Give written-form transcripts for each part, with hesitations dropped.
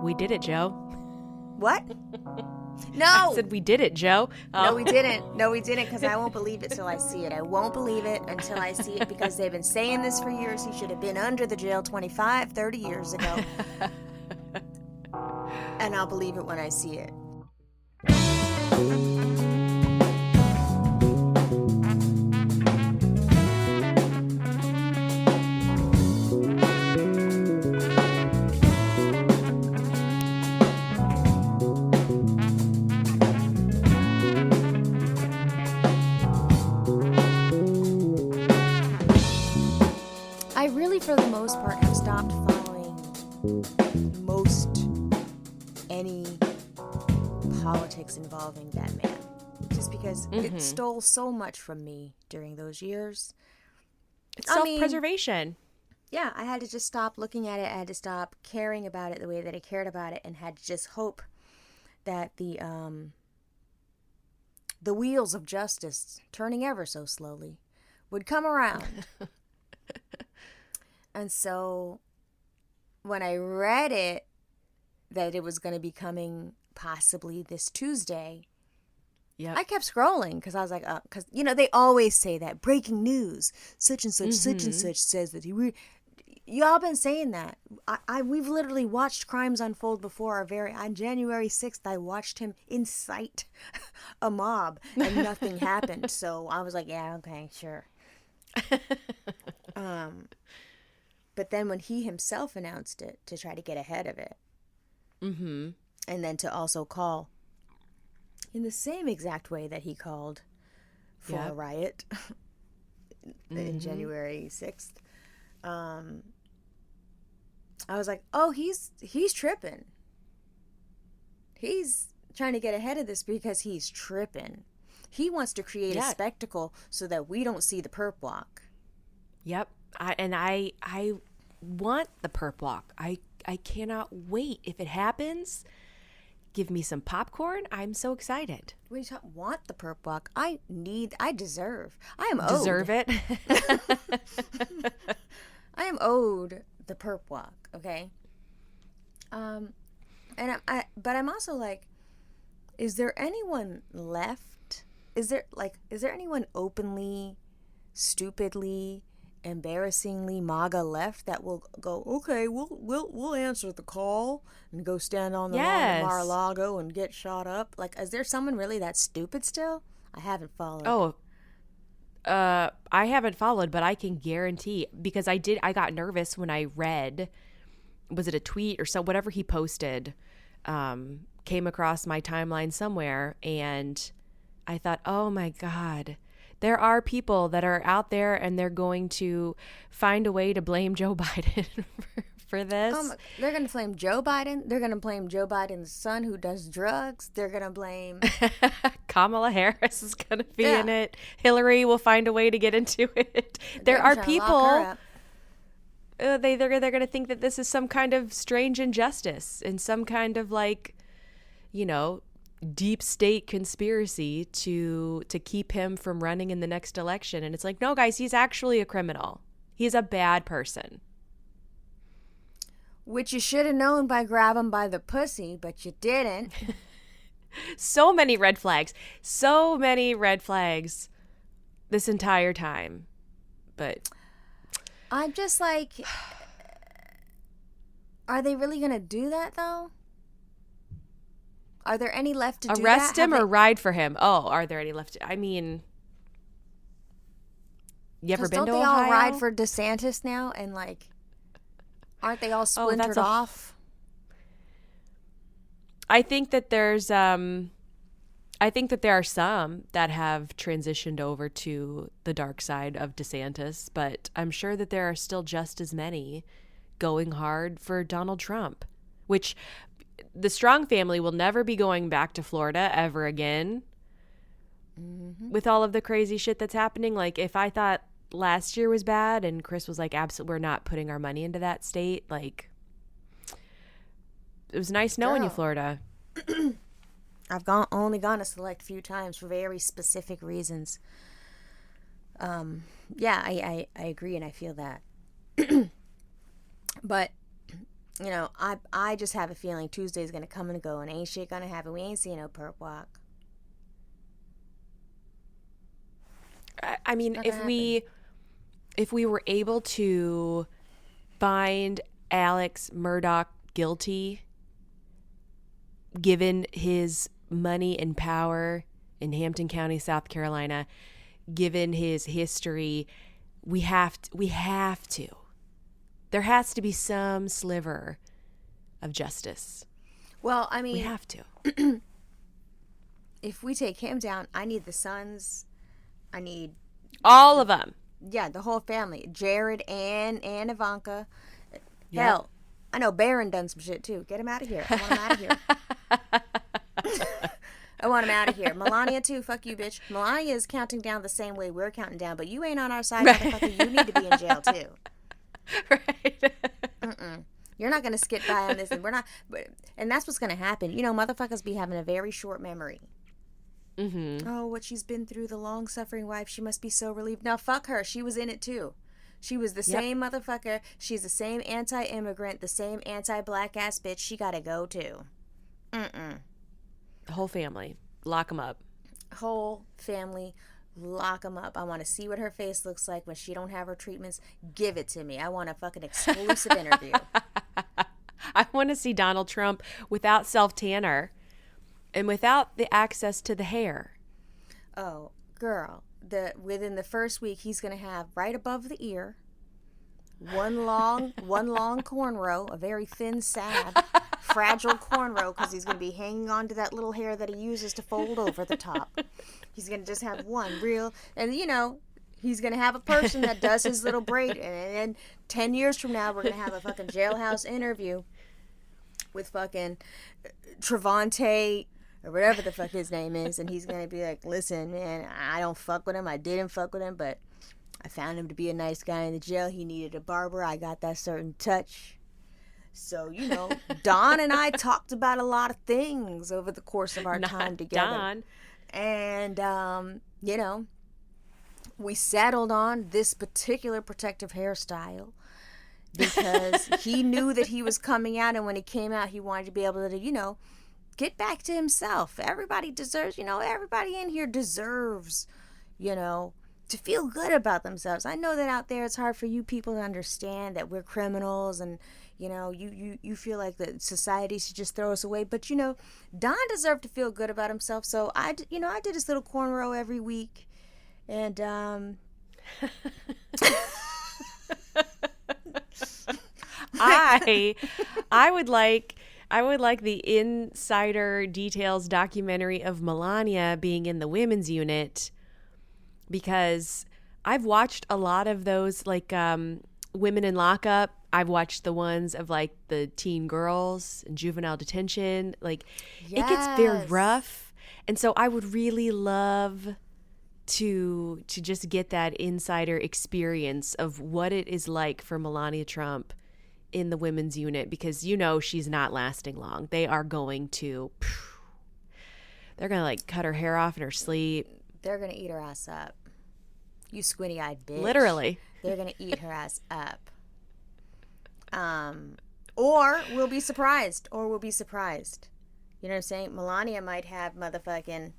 We did it, Joe. What? No. I said we did it, Joe. No, we didn't. No, we didn't, because I won't believe it till I see it. I won't believe it until I see it, because they've been saying this for years. He should have been under the jail 25, 30 years ago. And I'll believe it when I see it. For the most part, have stopped following any politics involving that man, just because it stole so much from me during those years. It's self-preservation. Yeah, I had to just stop looking at it. I had to stop caring about it the way that I cared about it, and had to just hope that the wheels of justice, turning ever so slowly, would come around. And so when I read it, that it was going to be coming possibly this Tuesday, I kept scrolling, because I was like, because, they always say that, breaking news, such and such, such and such says that y'all been saying that. We've literally watched crimes unfold before on January 6th, I watched him incite a mob and nothing happened. So I was like, yeah, okay, sure. But then when he himself announced it, to try to get ahead of it, and then to also call in the same exact way that he called for a riot in January 6th, I was like, oh, he's tripping. He's trying to get ahead of this because he's tripping. He wants to create a spectacle so that we don't see the perp walk. Yep. I want the perp walk. I cannot wait. If it happens, give me some popcorn. I'm so excited. When you want the perp walk, I deserve. I am owed. Deserve it. I am owed the perp walk, okay? But I'm also like, is there anyone left? Is there anyone openly, stupidly, embarrassingly MAGA left that will go, okay, we'll answer the call and go stand on the lawn of Mar-a-Lago and get shot up? Like, is there someone really that stupid still? I haven't followed. I haven't followed, but I can guarantee, because I got nervous when I read, was it a tweet or whatever he posted, came across my timeline somewhere, and I thought, oh my God, there are people that are out there and they're going to find a way to blame Joe Biden for this. They're going to blame Joe Biden. They're going to blame Joe Biden's son who does drugs. They're going to blame... Kamala Harris is going to be in it. Hillary will find a way to get into it. There are people... they're going to think that this is some kind of strange injustice and some kind of deep state conspiracy to keep him from running in the next election. And it's like, no, guys, he's actually a criminal. He's a bad person. Which you should have known by grabbing him by the pussy, but you didn't. So many red flags this entire time. But I'm just like, are they really going to do that, though? Are there any left to do that? Arrest him or ride for him? Oh, are there any left? I mean, you ever been to Ohio? Don't they all ride for DeSantis now? And aren't they all splintered off? I think that there are some that have transitioned over to the dark side of DeSantis, but I'm sure that there are still just as many going hard for Donald Trump, which the Strong family will never be going back to Florida ever again with all of the crazy shit that's happening. Like, if I thought last year was bad and Chris was like, absolutely, we're not putting our money into that state, like, it was nice knowing you, Florida. I've only gone a select few times for very specific reasons. Yeah, I agree, and I feel that. But You know, I just have a feeling Tuesday's going to come and go and ain't shit going to happen. We ain't seeing no perp walk. I mean, if we were able to find Alex Murdaugh guilty, given his money and power in Hampton County, South Carolina, given his history, we have to. There has to be some sliver of justice. Well, I mean, we have to. If we take him down, I need the sons. I need all of them. Yeah, the whole family. Jared and Ivanka. Yep. Hell, I know Barron done some shit too. Get him out of here. I want him out of here. I want him out of here. Melania too. Fuck you, bitch. Melania is counting down the same way we're counting down, but you ain't on our side, motherfucker. You need to be in jail too. Right. You're not gonna skip by on this, and we're not. And that's what's gonna happen. You know, motherfuckers be having a very short memory. Mm-hmm. Oh, what she's been through, the long-suffering wife. She must be so relieved. Now, fuck her. She was in it too. She was the same motherfucker. She's the same anti-immigrant, the same anti-black ass bitch. She gotta go too. The whole family, lock them up. Whole family, lock them up. I want to see what her face looks like when she don't have her treatments. Give it to me. I want a fucking exclusive interview. I want to see Donald Trump without self-tanner and without the access to the hair. Oh, girl. Within the first week, he's going to have right above the ear one long cornrow, a very thin sab, fragile cornrow, because he's going to be hanging on to that little hair that he uses to fold over the top. He's going to just have one real, and you know, he's going to have a person that does his little braid, and then 10 years from now, we're going to have a fucking jailhouse interview with fucking Trevante, or whatever the fuck his name is, and he's going to be like, listen, man, I don't fuck with him, I didn't fuck with him, but I found him to be a nice guy in the jail. He needed a barber. I got that certain touch. So, you know, Don and I talked about a lot of things over the course of our time together. Don. And, you know, we settled on this particular protective hairstyle because he knew that he was coming out, and when he came out, he wanted to be able to, you know, get back to himself. Everybody deserves, you know, everybody in here deserves, you know, to feel good about themselves. I know that out there it's hard for you people to understand that we're criminals, and you know, you feel like that society should just throw us away. But you know, Don deserved to feel good about himself. So I did his little cornrow every week, and I would like the insider details documentary of Melania being in the women's unit, because I've watched a lot of those, like women in lockup. I've watched the ones of like the teen girls in juvenile detention. Like, yes. It gets very rough. And so I would really love to just get that insider experience of what it is like for Melania Trump in the women's unit, because you know she's not lasting long. They're going to like cut her hair off in her sleep. They're going to eat her ass up. You squinty-eyed bitch. Literally. They're going to eat her ass up. Or we'll be surprised. You know what I'm saying? Melania might have motherfucking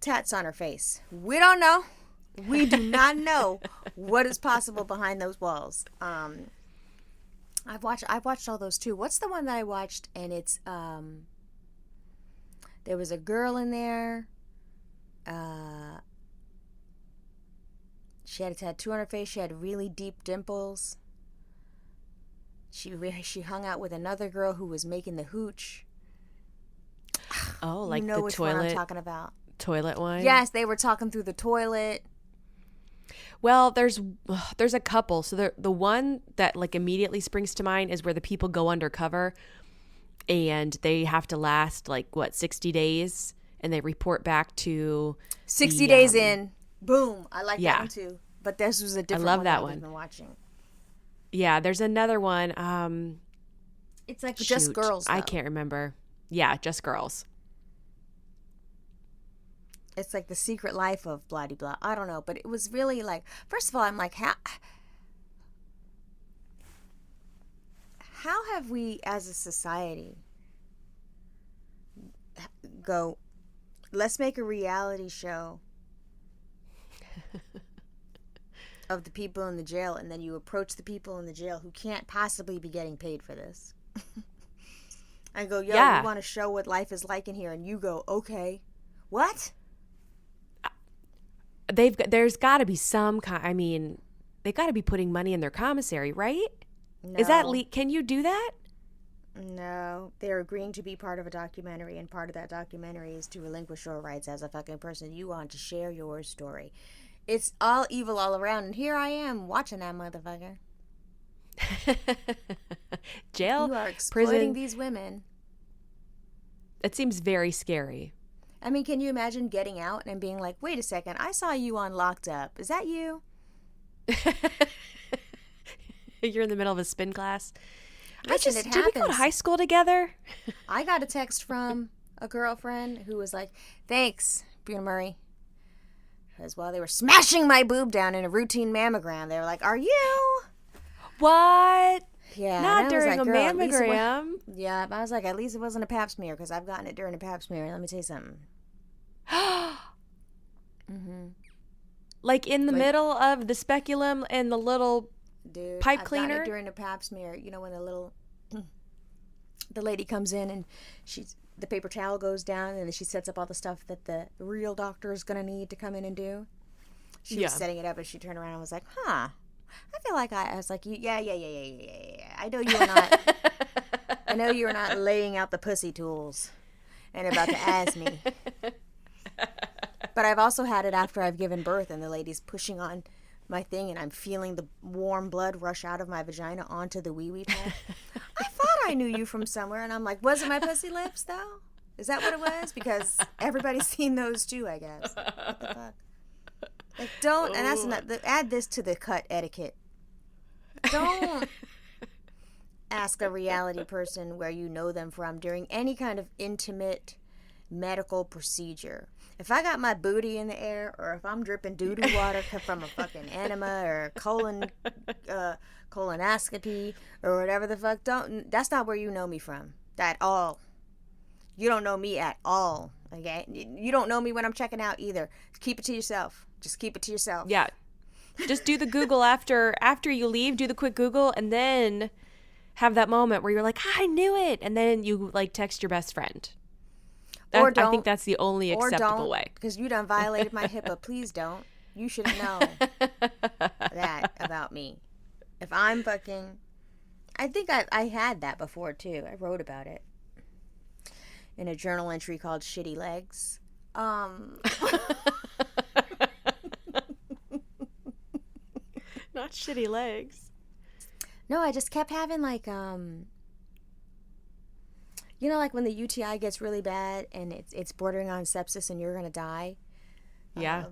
tats on her face. We don't know. We do not know what is possible behind those walls. I've watched all those too. What's the one that I watched? And it's there was a girl in there. She had a tattoo on her face. She had really deep dimples. She hung out with another girl who was making the hooch. Oh, like you know the which toilet one I'm talking about. Toilet one? Yes, they were talking through the toilet. Well, there's a couple. So the one that like immediately springs to mind is where the people go undercover and they have to last like 60 days, and they report back to 60 days in. Boom. I like that one too. But this was a different one. I love that I've one. been watching. Yeah, there's another one. It's like Just Girls, though. I can't remember. Yeah, Just Girls. It's like The Secret Life of blah de blah. I don't know, but it was really like, first of all, I'm like, how if we as a society go, let's make a reality show of the people in the jail, and then you approach the people in the jail who can't possibly be getting paid for this. I go, yo, we want to show what life is like in here, and you go, okay, what? There's got to be some kind. I mean, they got to be putting money in their commissary, right? No. Is that can you do that? No, they're agreeing to be part of a documentary, and part of that documentary is to relinquish your rights as a fucking person. You want to share your story. It's all evil all around, and here I am watching that motherfucker. Jail, you are exploiting prison. These women. It seems very scary. I mean, can you imagine getting out and being like, wait a second, I saw you on Locked Up. Is that you? You're in the middle of a spin class. Listen, did we go to high school together? I got a text from a girlfriend who was like, thanks, Bruna Murray. Because while they were smashing my boob down in a routine mammogram, they were like, are you? What? Yeah. Not during a mammogram. Yeah, but I was like, at least it wasn't a pap smear, because I've gotten it during a pap smear. Let me tell you something. Like in the middle of the speculum and the little pipe cleaner? I've gotten it during a pap smear. You know, when the lady comes in and the paper towel goes down, and then she sets up all the stuff that the real doctor is going to need to come in and do. She was setting it up, and she turned around and was like, huh. I feel like I was like, yeah. I know you were not. I know you were not laying out the pussy tools and about to ask me. But I've also had it after I've given birth, and the lady's pushing on my thing, and I'm feeling the warm blood rush out of my vagina onto the wee-wee pad. I thought I knew you from somewhere, and I'm like, was it my pussy lips, though? Is that what it was? Because everybody's seen those, too, I guess. What the fuck? Like, don't, and that's not, add this to the cut etiquette. Don't ask a reality person where you know them from during any kind of intimate medical procedure. If I got my booty in the air, or if I'm dripping doo-doo water from a fucking enema or colonoscopy or whatever the fuck, that's not where you know me from at all. You don't know me at all, okay? You don't know me when I'm checking out either. Keep it to yourself. Just keep it to yourself. Yeah. Just do the Google after you leave, do the quick Google, and then have that moment where you're like, I knew it. And then you like text your best friend. Or don't. I think that's the only acceptable way. Because you done violated my HIPAA. Please don't. You should know that about me. If I'm fucking... I think I had that before, too. I wrote about it in a journal entry called Shitty Legs. Not shitty legs. No, I just kept having like, you know, like when the UTI gets really bad and it's bordering on sepsis and you're going to die. Yeah.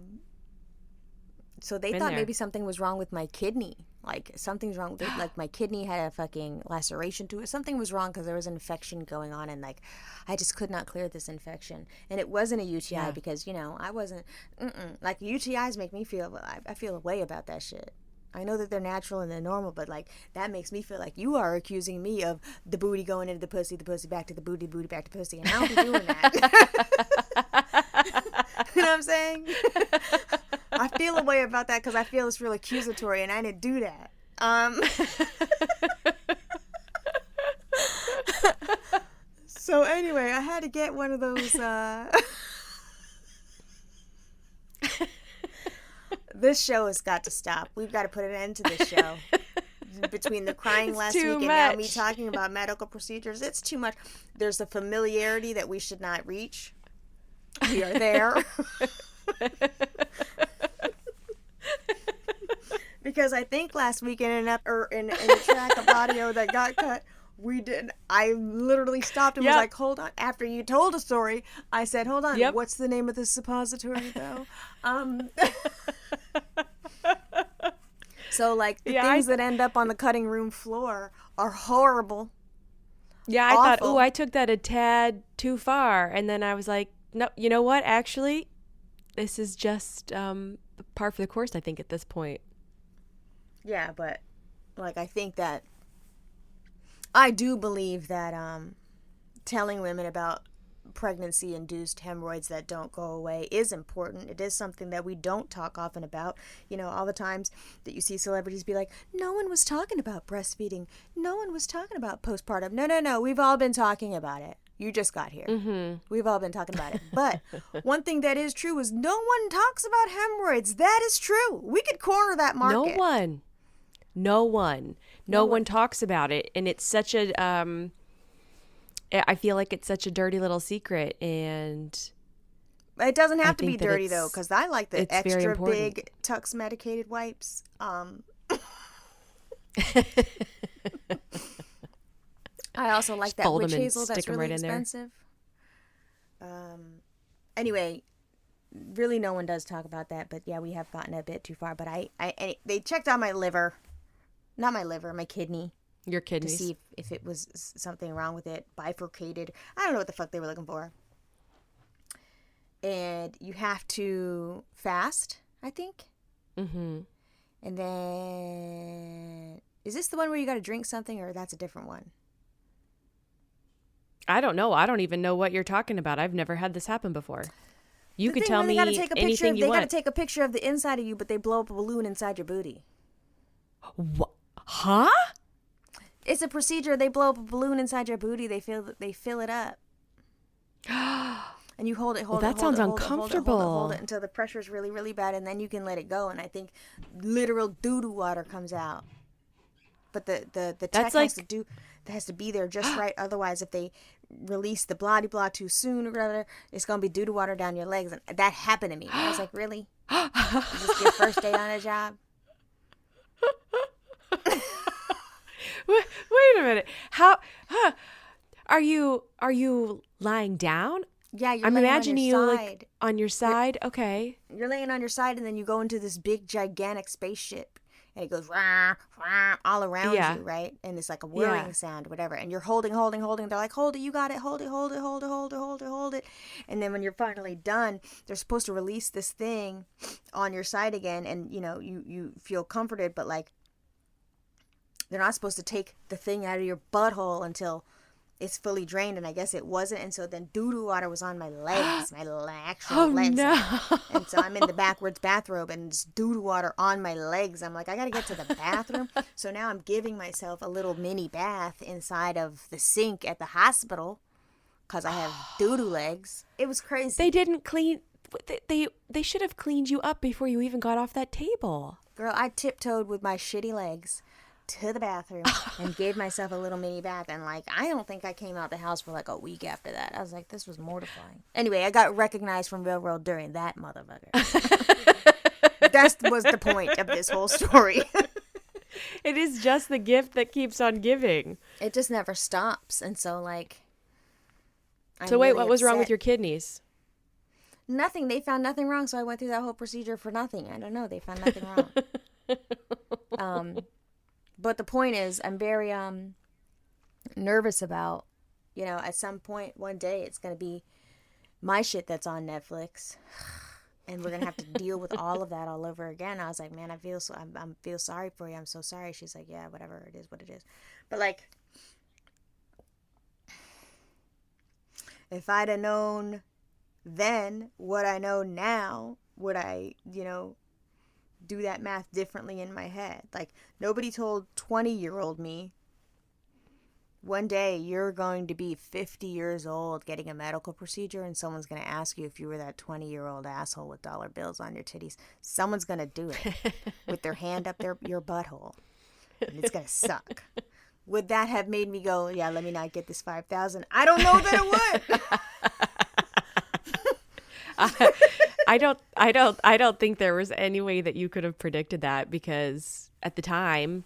So they thought maybe something was wrong with my kidney. Like something's wrong with it. Like my kidney had a fucking laceration to it. Something was wrong because there was an infection going on, and like I just could not clear this infection. And it wasn't a UTI because, you know, I wasn't, like UTIs make me feel, I feel a way about that shit. I know that they're natural and they're normal, but like that makes me feel like you are accusing me of the booty going into the pussy back to the booty back to pussy, and I don't be doing that. You know what I'm saying? I feel a way about that because I feel it's real accusatory, and I didn't do that. So anyway, I had to get one of those. This show has got to stop. We've got to put an end to this show. Between the crying last week and now me talking about medical procedures, it's too much. There's a familiarity that we should not reach. We are there. Because I think last week in a track of audio that got cut, I literally stopped and was like, hold on. After you told a story, I said, hold on, what's the name of the suppository though? So like the things that end up on the cutting room floor are horrible. Yeah, I thought, I took that a tad too far. And then I was like, no, you know what? Actually, this is just par for the course, I think, at this point. Yeah, but like I think that I do believe that telling women about pregnancy-induced hemorrhoids that don't go away is important. It is something that we don't talk often about. You know, all the times that you see celebrities be like, no one was talking about breastfeeding. No one was talking about postpartum. No. We've all been talking about it. You just got here. Mm-hmm. We've all been talking about it. But one thing that is true is no one talks about hemorrhoids. That is true. We could corner that market. No one talks about it. And it's such a, I feel like it's such a dirty little secret. And it doesn't have to be dirty, though, because I like the extra big Tux medicated wipes. I also like that witch hazel. That's really expensive. Anyway, really no one does talk about that. But yeah, we have gotten a bit too far. But they checked out my liver. Not my liver, my kidney. Your kidneys. To see if it was something wrong with it. Bifurcated. I don't know what the fuck they were looking for. And you have to fast, I think. Mm-hmm. And then... Is this the one where you got to drink something, or that's a different one? I don't know. I don't even know what you're talking about. I've never had this happen before. You could tell me anything you want. They got to take a picture of the inside of you, but they blow up a balloon inside your booty. What? Huh? It's a procedure. They blow up a balloon inside your booty. They fill it up. And you hold it. That sounds uncomfortable. Hold it until the pressure is really, really bad, and then you can let it go. And I think literal doo-doo water comes out. But the tech has to be there just right. Otherwise, if they release the blah too soon or whatever, it's gonna be doo-doo water down your legs. And that happened to me. I was like, really? Is this your first day on a job? Wait a minute. How? Are you lying down? Yeah, I'm imagining you like on your side. Okay. You're laying on your side, and then you go into this big, gigantic spaceship, and it goes rah, rah, all around you, right? And it's like a whirring sound, whatever. And you're holding. They're like, hold it, you got it, hold it. And then when you're finally done, they're supposed to release this thing on your side again, and you feel comforted, but like they're not supposed to take the thing out of your butthole until it's fully drained, and I guess it wasn't, and so then doo-doo water was on my legs, my actual legs. No. And so I'm in the backwards bathrobe, and it's doo-doo water on my legs. I'm like, I gotta get to the bathroom. So now I'm giving myself a little mini bath inside of the sink at the hospital because I have doo-doo legs. It was crazy. They didn't clean. They should have cleaned you up before you even got off that table. Girl, I tiptoed with my shitty legs to the bathroom and gave myself a little mini bath, and like I don't think I came out the house for like a week after that. I was like, this was mortifying. Anyway, I got recognized from Real World during that motherfucker. That was the point of this whole story. It is just the gift that keeps on giving. It just never stops, and so like So wait, what was wrong with your kidneys? Nothing. They found nothing wrong, so I went through that whole procedure for nothing. I don't know. They found nothing wrong. But the point is, I'm very nervous about, at some point one day it's going to be my shit that's on Netflix, and we're going to have to deal with all of that all over again. I was like, man, I feel sorry for you. I'm so sorry. She's like, yeah, whatever. It is what it is. But like, if I'd have known then what I know now, would I, do that math differently in my head? Like, nobody told 20-year-old me, one day you're going to be 50 years old getting a medical procedure, and someone's going to ask you if you were that 20-year-old asshole with dollar bills on your titties. Someone's going to do it with their hand up your butthole, and it's going to suck. Would that have made me go, yeah, let me not get this $5,000? I don't know that it would. I don't think there was any way that you could have predicted that, because at the time,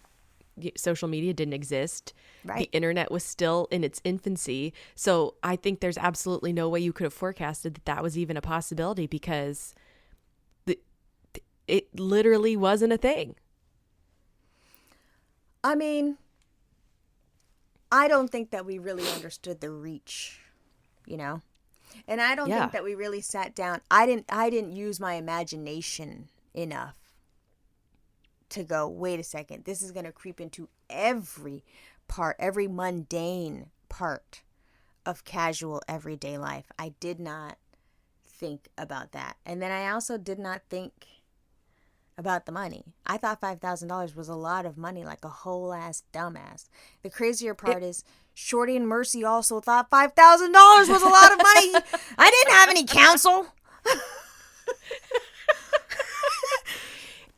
social media didn't exist. Right. The internet was still in its infancy. So I think there's absolutely no way you could have forecasted that was even a possibility, because it literally wasn't a thing. I mean, I don't think that we really understood the reach, And I don't think that we really sat down. I didn't use my imagination enough to go, wait a second, this is going to creep into every part, every mundane part of casual everyday life. I did not think about that. And then I also did not think about the money. I thought $5,000 was a lot of money, like a whole ass dumbass. The crazier part is Shorty and Mercy also thought $5,000 was a lot of money. I didn't have any counsel.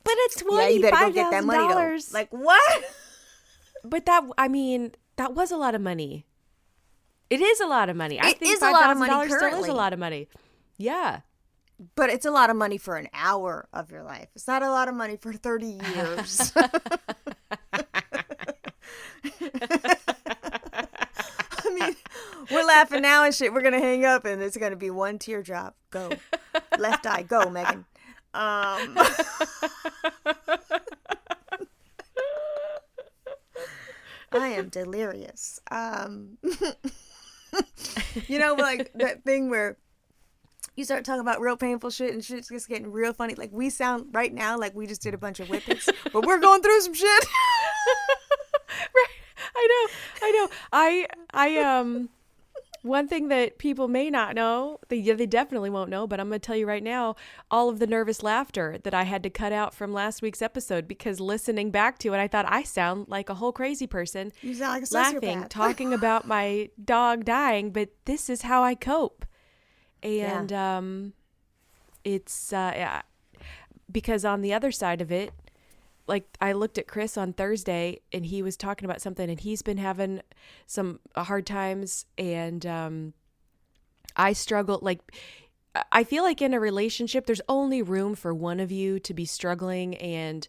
But it's $25,000. Yeah, you better go get that money though. Like what? But that was a lot of money. It is a lot of money. I think is a lot of money still currently. is a lot of money. Yeah. But it's a lot of money for an hour of your life. It's not a lot of money for 30 years. I mean, we're laughing now and shit. We're going to hang up and it's going to be one teardrop. Go. Left eye. Go, Megan. I am delirious. You know, like that thing where you start talking about real painful shit and shit's just getting real funny. Like we sound right now like we just did a bunch of whippets, but we're going through some shit. Right. I know. One thing that people may not know, they definitely won't know, but I'm going to tell you right now, all of the nervous laughter that I had to cut out from last week's episode, because listening back to it, I thought I sound like a whole crazy person. You sound like a laughing, sociopath. talking about my dog dying, but this is how I cope. And it's because on the other side of it, like I looked at Chris on Thursday and he was talking about something and he's been having some hard times, and I struggle. Like I feel like in a relationship, there's only room for one of you to be struggling, and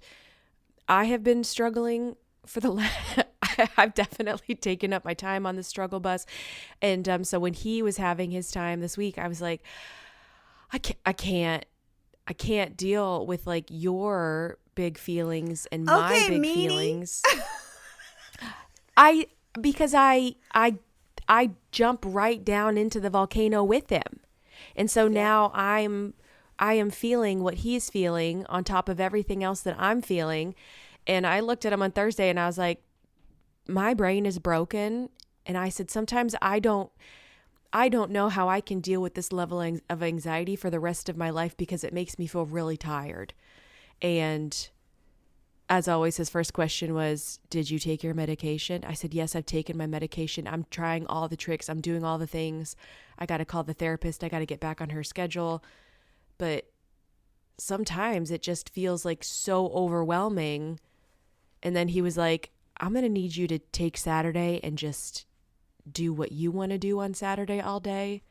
I have been struggling for I've definitely taken up my time on the struggle bus. And so when he was having his time this week, I was like, I can't deal with like your big feelings and my big feelings. Because I jump right down into the volcano with him. And so now I am feeling what he's feeling on top of everything else that I'm feeling. And I looked at him on Thursday and I was like, my brain is broken. And I said, sometimes I don't know how I can deal with this level of anxiety for the rest of my life because it makes me feel really tired. And as always, his first question was, did you take your medication? I said, yes, I've taken my medication. I'm trying all the tricks. I'm doing all the things. I got to call the therapist. I got to get back on her schedule. But sometimes it just feels like so overwhelming. And then he was like, I'm going to need you to take Saturday and just do what you want to do on Saturday all day,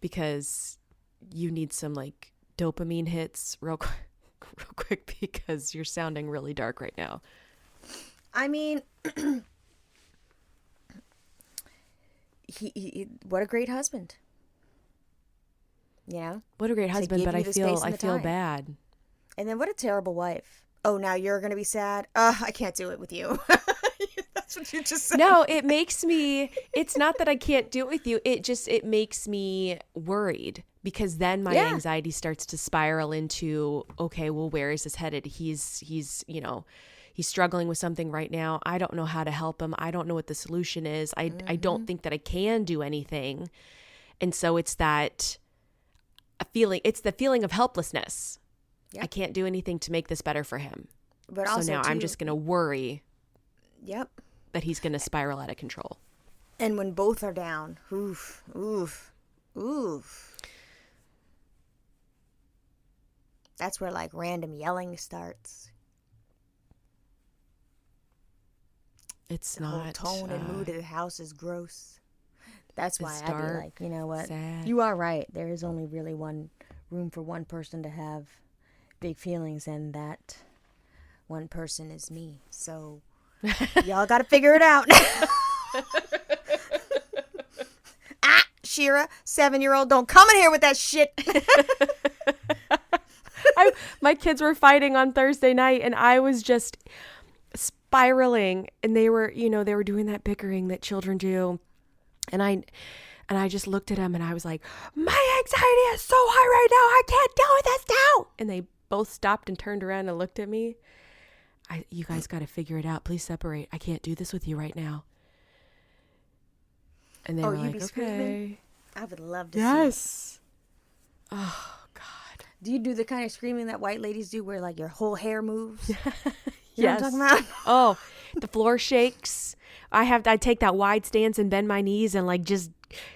because you need some like dopamine hits real quick because you're sounding really dark right now. I mean, he what a great husband. You know? What a great husband, but I feel bad. And then what a terrible wife. Oh, now you're going to be sad? I can't do it with you. That's what you just said. No, it's not that I can't do it with you. It makes me worried, because then my anxiety starts to spiral into, okay, well, where is this headed? He's struggling with something right now. I don't know how to help him. I don't know what the solution is. I don't think that I can do anything. And so it's the feeling of helplessness. Yep. I can't do anything to make this better for him. But so also now I'm just going to worry that he's going to spiral out of control. And when both are down, oof. That's where like random yelling starts. It's the not. The whole tone and mood of the house is gross. That's why dark, I'd be like, you know what? Sad. You are right. There is only really one room for one person to have big feelings, and that one person is me. So y'all got to figure it out. Shira, 7-year-old, don't come in here with that shit. My kids were fighting on Thursday night, and I was just spiraling, and they were doing that bickering that children do. And I just looked at them and I was like, my anxiety is so high right now. I can't deal with this now. And they both stopped and turned around and looked at me. You guys got to figure it out. Please separate. I can't do this with you right now. And they were like, okay. Screaming? I would love to see. Yes. Oh, God. Do you do the kind of screaming that white ladies do where like your whole hair moves? You Yes. know what I'm talking about? Oh, the floor shakes. I take that wide stance and bend my knees and like just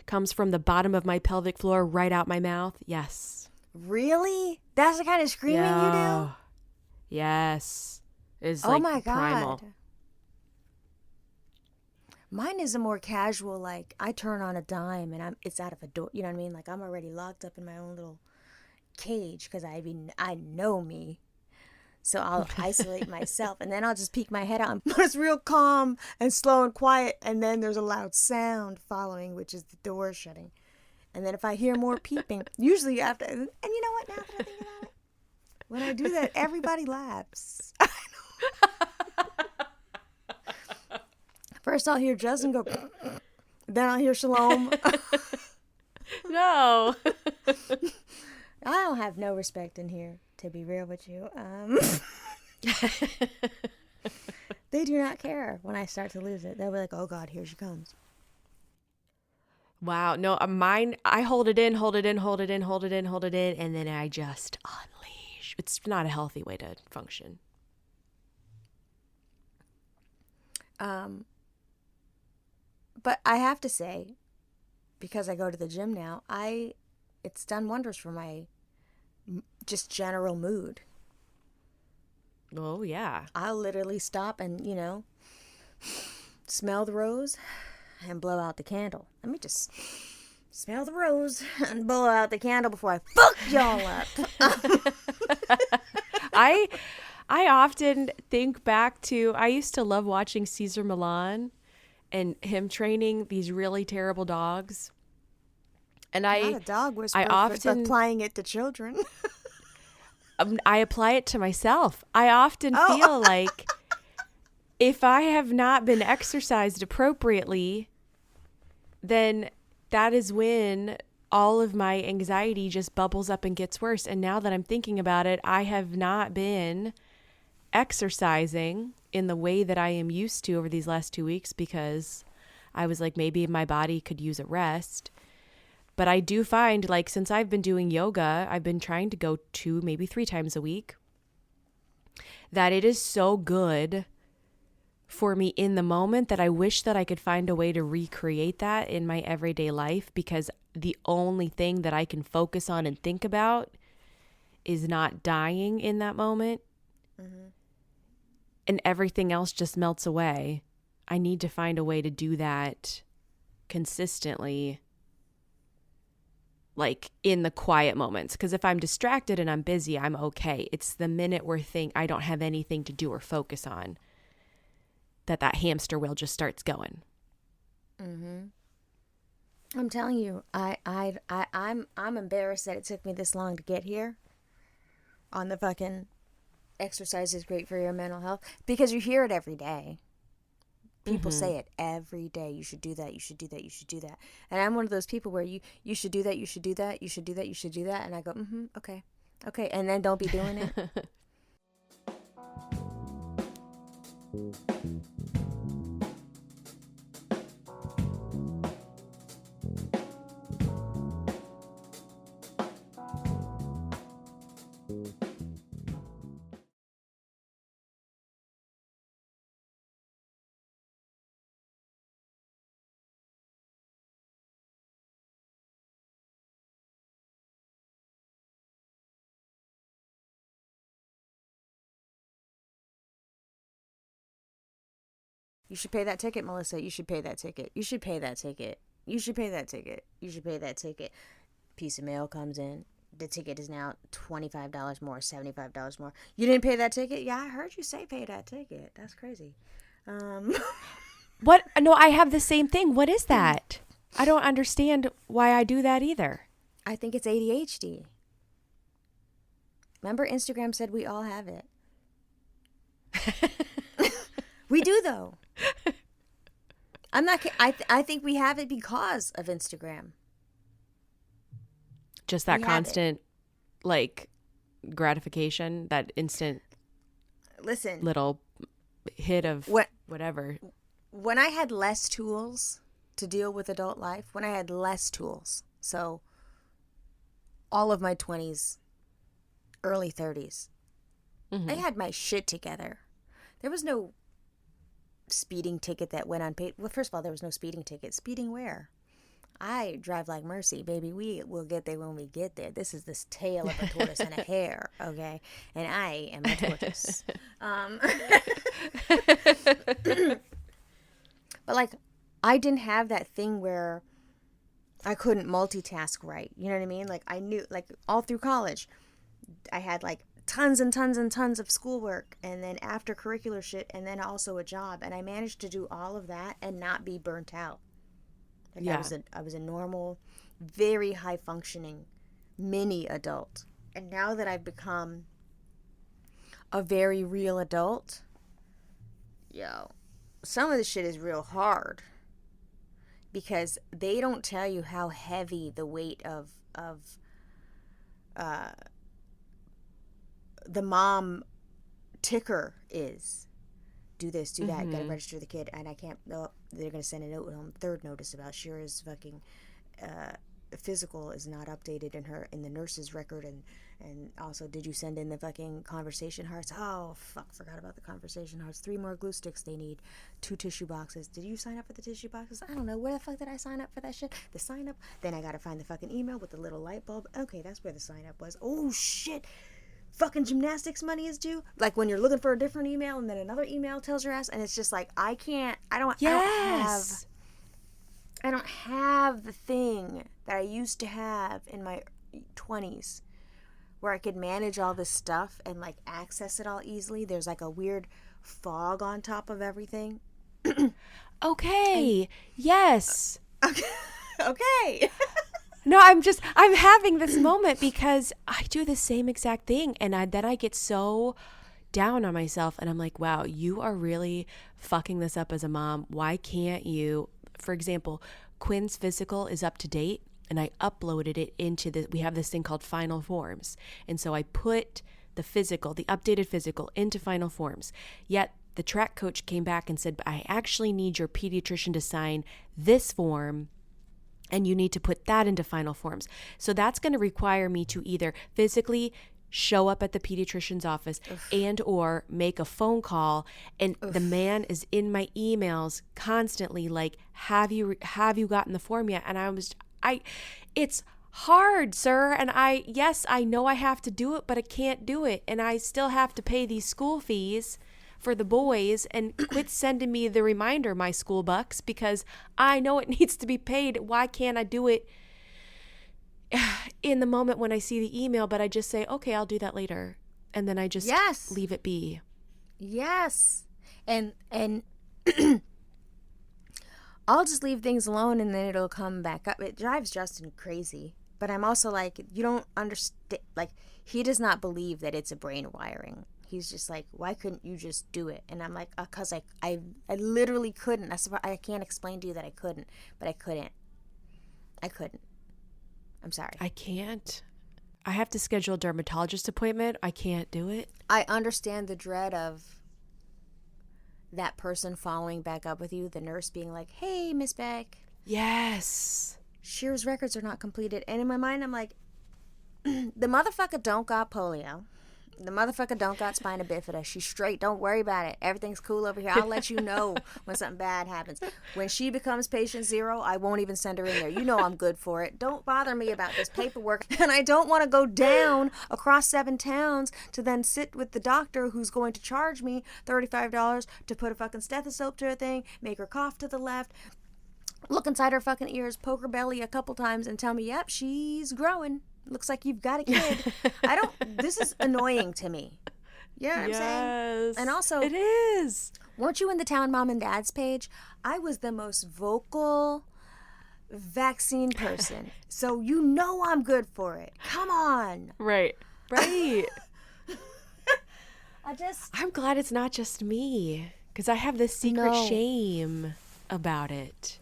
comes from the bottom of my pelvic floor right out my mouth. Yes. Really? That's the kind of screaming you do? Yes. It's oh my God. Primal. Mine is a more casual, like I turn on a dime and it's out of a door. You know what I mean? Like I'm already locked up in my own little cage because I know me. So I'll isolate myself and then I'll just peek my head out. But it's real calm and slow and quiet. And then there's a loud sound following, which is the door shutting. And then if I hear more peeping, usually after, and you know what, now that I think about it, when I do that, everybody laughs. First I'll hear Justin go, then I'll hear Shalom. No. I don't have no respect in here, to be real with you. They do not care when I start to lose it. They'll be like, oh God, here she comes. Wow. No, mine, I hold it in, and then I just unleash. It's not a healthy way to function. But I have to say, because I go to the gym now, it's done wonders for my just general mood. Oh, yeah. I'll literally stop and, smell the rose and blow out the candle. Let me just smell the rose and blow out the candle before I fuck y'all up. I often think back to, I used to love watching Cesar Millan and him training these really terrible dogs. And Not a dog whisperer, often applying it to children. I apply it to myself. I often feel like if I have not been exercised appropriately, then that is when all of my anxiety just bubbles up and gets worse. And now that I'm thinking about it, I have not been exercising in the way that I am used to over these last 2 weeks because I was like, maybe my body could use a rest. But I do find, like, since I've been doing yoga, I've been trying to go 2, maybe 3 times a week, that it is so good for me in the moment that I wish that I could find a way to recreate that in my everyday life, because the only thing that I can focus on and think about is not dying in that moment. Mm-hmm. And everything else just melts away. I need to find a way to do that consistently, like in the quiet moments. Because if I'm distracted and I'm busy, I'm okay. It's the minute where I don't have anything to do or focus on that hamster wheel just starts going. Mm-hmm. I'm telling you, I'm embarrassed that it took me this long to get here on the fucking exercise is great for your mental health, because you hear it every day. People say it every day. You should do that. You should do that. You should do that. And I'm one of those people where you should do that. You should do that. You should do that. You should do that. And I go, okay. Okay. And then don't be doing it. You should pay that ticket, Melissa. You should pay that ticket. You should pay that ticket. You should pay that ticket. You should pay that ticket. Piece of mail comes in. The ticket is now $25 more, $75 more. You didn't pay that ticket? Yeah, I heard you say pay that ticket. That's crazy. What? No, I have the same thing. What is that? I don't understand why I do that either. I think it's ADHD. Remember, Instagram said we all have it. We do, though. I'm not. I think we have it because of Instagram. Just that constant, like, gratification, that instant. listen, little hit of whatever. When I had less tools to deal with adult life, when I had less tools, so all of my 20s, early 30s, I had my shit together. There was no speeding ticket that went unpaid. Well, first of all, there was no speeding ticket. Speeding where? I drive like mercy, baby. We will get there when we get there. This is this tale of a tortoise and a hare, okay? And I am a tortoise. But, like, I didn't have that thing where I couldn't multitask right. You know what I mean? Like, I knew, like, all through college, I had, like, tons and tons and tons of schoolwork and then after curricular shit and then also a job. And I managed to do all of that and not be burnt out. Like I was a normal, very high functioning mini adult. And now that I've become a very real adult, some of this shit is real hard because they don't tell you how heavy the weight of the mom ticker is. Do this, do that, gotta register the kid, and I can't, they're gonna send a note on third notice about Shira's fucking physical is not updated in the nurse's record, and also, did you send in the fucking conversation hearts? Oh, fuck, forgot about the conversation hearts. 3 more glue sticks they need. 2 tissue boxes. Did you sign up for the tissue boxes? I don't know. Where the fuck did I sign up for that shit? The sign up? Then I gotta find the fucking email with the little light bulb. Okay, that's where the sign up was. Oh, shit. Fucking gymnastics money is due. Like when you're looking for a different email and then another email tells your ass, and it's just like, I don't have the thing that I used to have in my 20s where I could manage all this stuff and like access it all easily. There's like a weird fog on top of everything. Okay. Yes. Okay. No, I'm having this moment because I do the same exact thing. And then I get so down on myself and I'm like, wow, you are really fucking this up as a mom. Why can't you, for example, Quinn's physical is up to date and I uploaded it into we have this thing called Final Forms. And so I put the updated physical into Final Forms. Yet the track coach came back and said, I actually need your pediatrician to sign this form. And you need to put that into Final Forms. So that's going to require me to either physically show up at the pediatrician's office and or make a phone call. And the man is in my emails constantly like, have you gotten the form yet? And it's hard, sir. And I know I have to do it, but I can't do it. And I still have to pay these school fees for the boys and quit sending me the reminder, my school bucks, because I know it needs to be paid. Why can't I do it in the moment when I see the email, but I just say, okay, I'll do that later. And then I just leave it be. Yes. And I'll just leave things alone and then it'll come back up. It drives Justin crazy. But I'm also like, you don't understand. Like, he does not believe that it's a brain wiring. He's just like, why couldn't you just do it? And I'm like, because I literally couldn't. I can't explain to you that I couldn't, but I couldn't. I'm sorry. I can't. I have to schedule a dermatologist appointment. I can't do it. I understand the dread of that person following back up with you, the nurse being like, hey, Miss Beck. Yes. Shira's records are not completed. And in my mind, I'm like, the motherfucker don't got polio. The motherfucker don't got spina bifida. She's straight. Don't worry about it. Everything's cool over here. I'll let you know when something bad happens. When she becomes patient 0, I won't even send her in there. You know I'm good for it. Don't bother me about this paperwork. And I don't want to go down across 7 towns to then sit with the doctor who's going to charge me $35 to put a fucking stethoscope to her thing, make her cough to the left, look inside her fucking ears, poke her belly a couple times and tell me, yep, she's growing. Looks like you've got a kid. This is annoying to me. You know what I'm saying? And also, it is. Weren't you in the Town Mom and Dad's page? I was the most vocal vaccine person. So you know I'm good for it. Come on. Right. I'm glad it's not just me. Because I have this secret shame about it.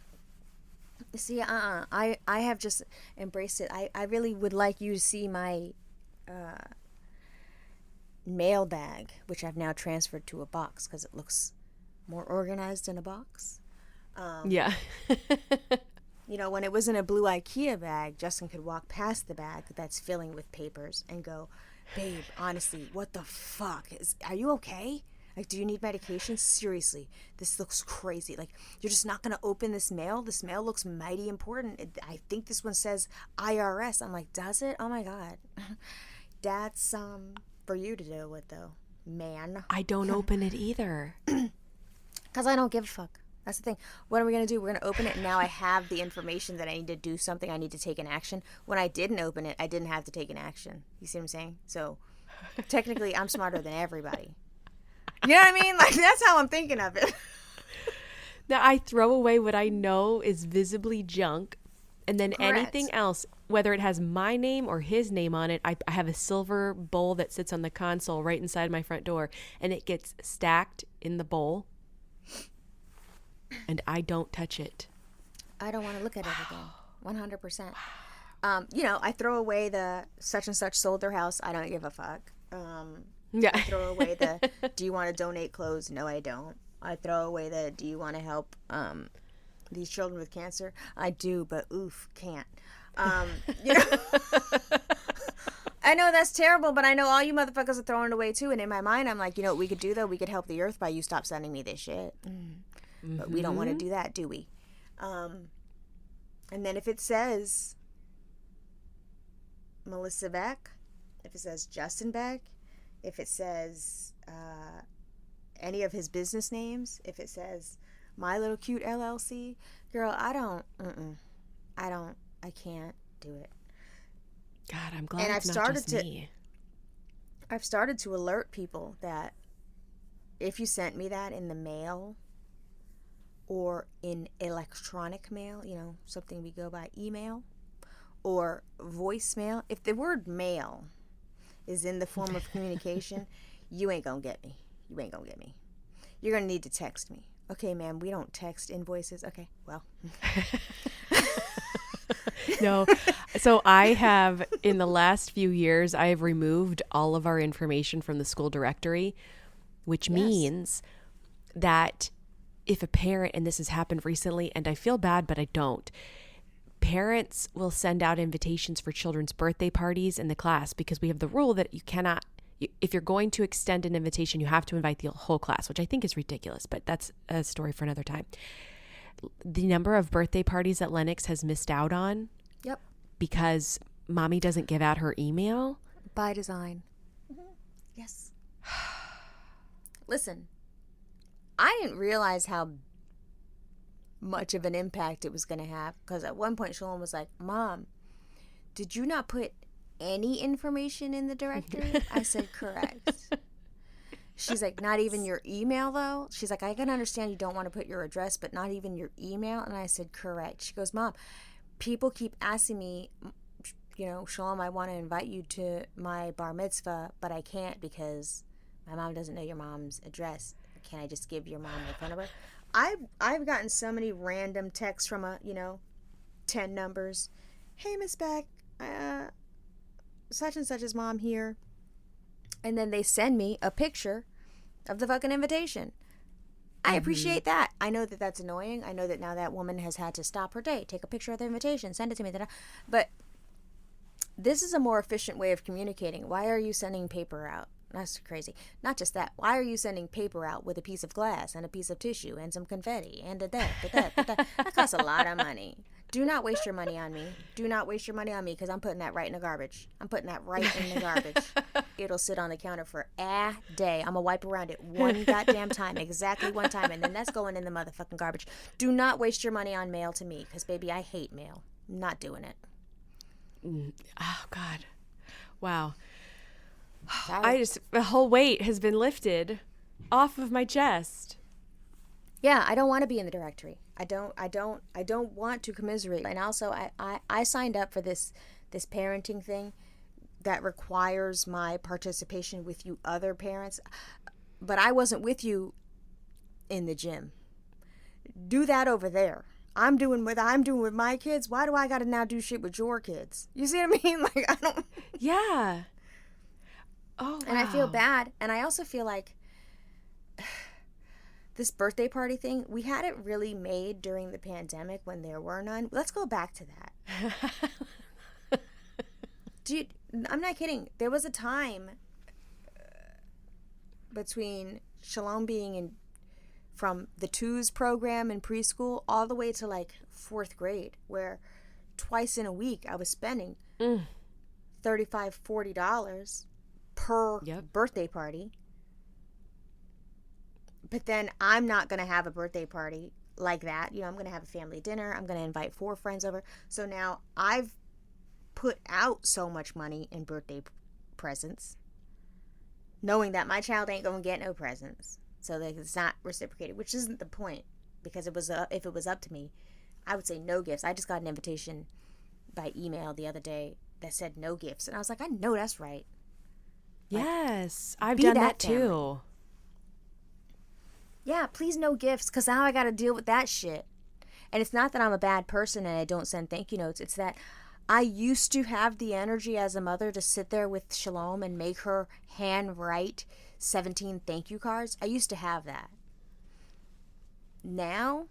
See, I have just embraced it. I really would like you to see my mail bag, which I've now transferred to a box because it looks more organized in a box. Yeah. You know, when it was in a blue IKEA bag, Justin could walk past the bag that's filling with papers and go, babe, honestly, what the fuck? Are you okay? Like, do you need medication? Seriously, this looks crazy. Like, you're just not going to open this mail? This mail looks mighty important. I think this one says IRS. I'm like, does it? Oh, my God. That's for you to deal with, though, man. I don't open it either. Because I don't give a fuck. That's the thing. What are we going to do? We're going to open it. And now I have the information that I need to do something. I need to take an action. When I didn't open it, I didn't have to take an action. You see what I'm saying? So technically, I'm smarter than everybody. You know what I mean? Like, that's how I'm thinking of it. Now, I throw away what I know is visibly junk. And then Correct. anything else, whether it has my name or his name on it, I have a silver bowl that sits on the console right inside my front door. And it gets stacked in the bowl. And I don't touch it. I don't want to look at it again. 100%. You know, I throw away the such and such sold their house. I don't give a fuck. Yeah. I throw away the do you want to donate clothes? No, I don't. I throw away the do you want to help these children with cancer? I do, but oof, can't. You know, I know that's terrible, but I know all you motherfuckers are throwing it away too. And in my mind, I'm like, you know what we could do though? We could help the earth by you stop sending me this shit. But we don't want to do that, do we? And then if it says Melissa Beck, if it says Justin Beck, if it says any of his business names, if it says My Little Cute LLC, girl, I can't do it. God, I'm glad and it's not just me. I've started to alert people that if you sent me that in the mail or in electronic mail, you know, something we go by email or voicemail, if the word mail is in the form of communication, you ain't gonna get me. You ain't gonna get me. You're gonna need to text me. Okay, ma'am, we don't text invoices. Okay, well. No. So I have, in the last few years, I have removed all of our information from the school directory, which means that if a parent, and this has happened recently, and I feel bad, but I don't, parents will send out invitations for children's birthday parties in the class because we have the rule that you cannot, if you're going to extend an invitation, you have to invite the whole class, which I think is ridiculous, but that's a story for another time. The number of birthday parties that Lennox has missed out on because mommy doesn't give out her email. By design. Yes. Listen, I didn't realize how much of an impact it was going to have because at one point Shalom was like, Mom, did you not put any information in the directory? I said, correct. She's like, not even your email though? She's like, I can understand you don't want to put your address, but not even your email? And I said, correct. She goes, Mom, people keep asking me, you know, Shalom, I want to invite you to my bar mitzvah, but I can't because my mom doesn't know your mom's address. Can I just give your mom my phone number? I've gotten so many random texts from 10 numbers. Hey, Miss Beck, such and such's mom here. And then they send me a picture of the fucking invitation. I appreciate that. I know that that's annoying. I know that now that woman has had to stop her day, take a picture of the invitation, send it to me. But this is a more efficient way of communicating. Why are you sending paper out? That's crazy. Not just that. Why are you sending paper out with a piece of glass and a piece of tissue and some confetti and that costs a lot of money. Do not waste your money on me. Do not waste your money on me because I'm putting that right in the garbage. I'm putting that right in the garbage. It'll sit on the counter for a day. I'm going to wipe around it one goddamn time, exactly one time, and then that's going in the motherfucking garbage. Do not waste your money on mail to me because, baby, I hate mail. I'm not doing it. Oh, God. Wow. The whole weight has been lifted off of my chest. Yeah, I don't want to be in the directory. I don't want to commiserate. And also, I signed up for this parenting thing that requires my participation with you other parents, but I wasn't with you in the gym. Do that over there. I'm doing what I'm doing with my kids. Why do I got to now do shit with your kids? You see what I mean? Like, I don't. Yeah. Oh, wow. And I feel bad. And I also feel like this birthday party thing, we had it really made during the pandemic when there were none. Let's go back to that. Dude, I'm not kidding. There was a time between Shalom being in from the twos program in preschool all the way to like 4th grade, where twice in a week I was spending $35-$40 per birthday party. But then I'm not going to have a birthday party like that. You know, I'm going to have a family dinner. I'm going to invite 4 friends over. So now I've put out so much money in birthday presents, knowing that my child ain't going to get no presents. So that it's not reciprocated, which isn't the point. Because if it was up to me, I would say no gifts. I just got an invitation by email the other day that said no gifts. And I was like, I know that's right. Yes, I've done that too. Yeah, please no gifts, because now I got to deal with that shit. And it's not that I'm a bad person and I don't send thank you notes. It's that I used to have the energy as a mother to sit there with Shalom and make her hand write 17 thank you cards. I used to have that. Now,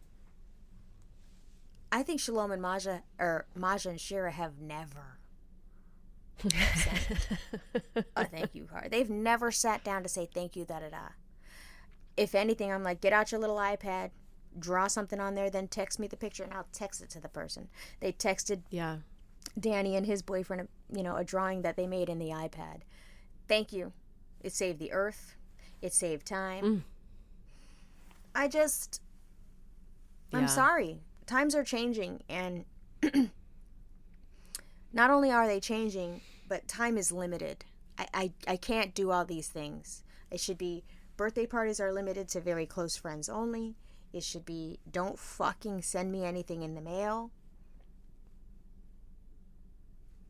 I think Shalom and Maja and Shira have never sent a thank you card. They've never sat down to say thank you, da-da-da. If anything, I'm like, get out your little iPad, draw something on there, then text me the picture, and I'll text it to the person. They texted Danny and his boyfriend, a drawing that they made in the iPad. Thank you. It saved the earth. It saved time. I'm sorry. Times are changing, and not only are they changing, but time is limited. I can't do all these things. It should be birthday parties are limited to very close friends only. It should be don't fucking send me anything in the mail.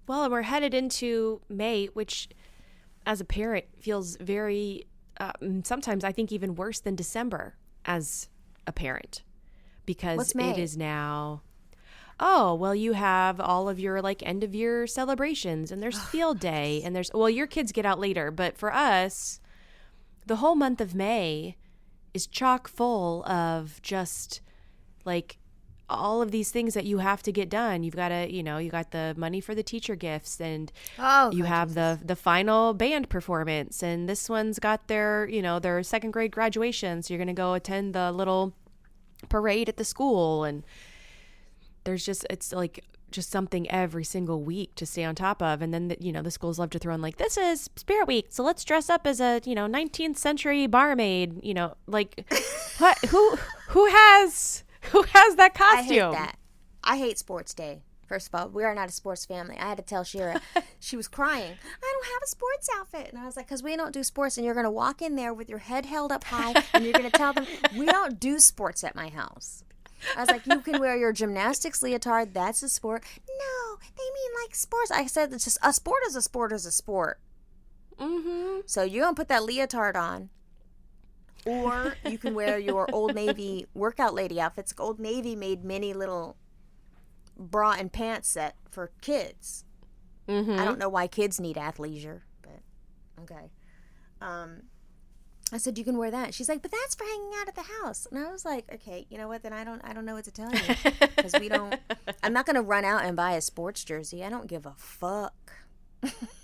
Well, and we're headed into May, which as a parent feels very, sometimes I think even worse than December as a parent. Because it is now, you have all of your like end of year celebrations, and there's field day, and your kids get out later. But for us, the whole month of May is chock full of just like all of these things that you have to get done. You've got to, you got the money for the teacher gifts, and you have the final band performance, and this one's got their 2nd grade graduation. So you're going to go attend the little parade at the school, and there's it's like just something every single week to stay on top of. And then the schools love to throw in like, this is Spirit Week, so let's dress up as a 19th century barmaid, like what who has that costume? I hate that. I hate sports day. First of all, we are not a sports family. I had to tell Shira, she was crying, I don't have a sports outfit. And I was like, because we don't do sports. And you're going to walk in there with your head held up high, and you're going to tell them, we don't do sports at my house. I was like, you can wear your gymnastics leotard. That's a sport. No, they mean like sports. I said, it's just a sport is a sport is a sport. Mm-hmm. So you're going to put that leotard on. Or you can wear your Old Navy workout lady outfits. Old Navy made many little bra and pants set for kids. Mm-hmm. I don't know why kids need athleisure, but okay. I said, you can wear that. She's like, but that's for hanging out at the house. And I was like, okay, you know what? Then I don't know what to tell you, because I'm not going to run out and buy a sports jersey. I don't give a fuck.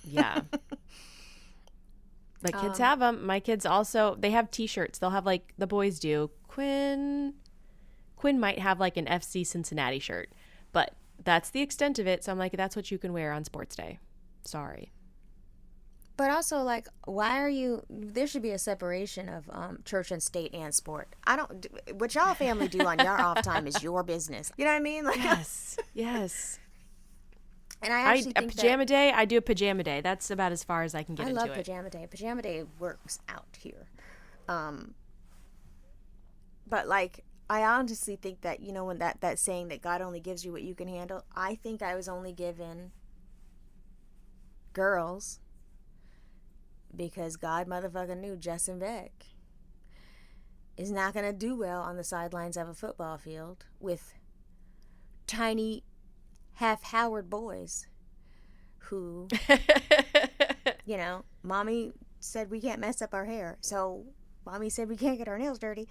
Yeah. But kids have them. My kids also, they have t-shirts. They'll have like the boys do. Quinn might have like an FC Cincinnati shirt, but that's the extent of it. So I'm like, that's what you can wear on sports day. Sorry. But also, like, there should be a separation of church and state and sport. What y'all family do on your off time is your business. You know what I mean? Like, yes. And I actually think pajama day, I do a pajama day. That's about as far as I can get into it. I love pajama day. Pajama day works out here. But, like, I honestly think that, when that saying that God only gives you what you can handle, I think I was only given girls because God motherfucking knew Justin Beck is not going to do well on the sidelines of a football field with tiny half-Howard boys who, mommy said we can't mess up our hair. So mommy said we can't get our nails dirty.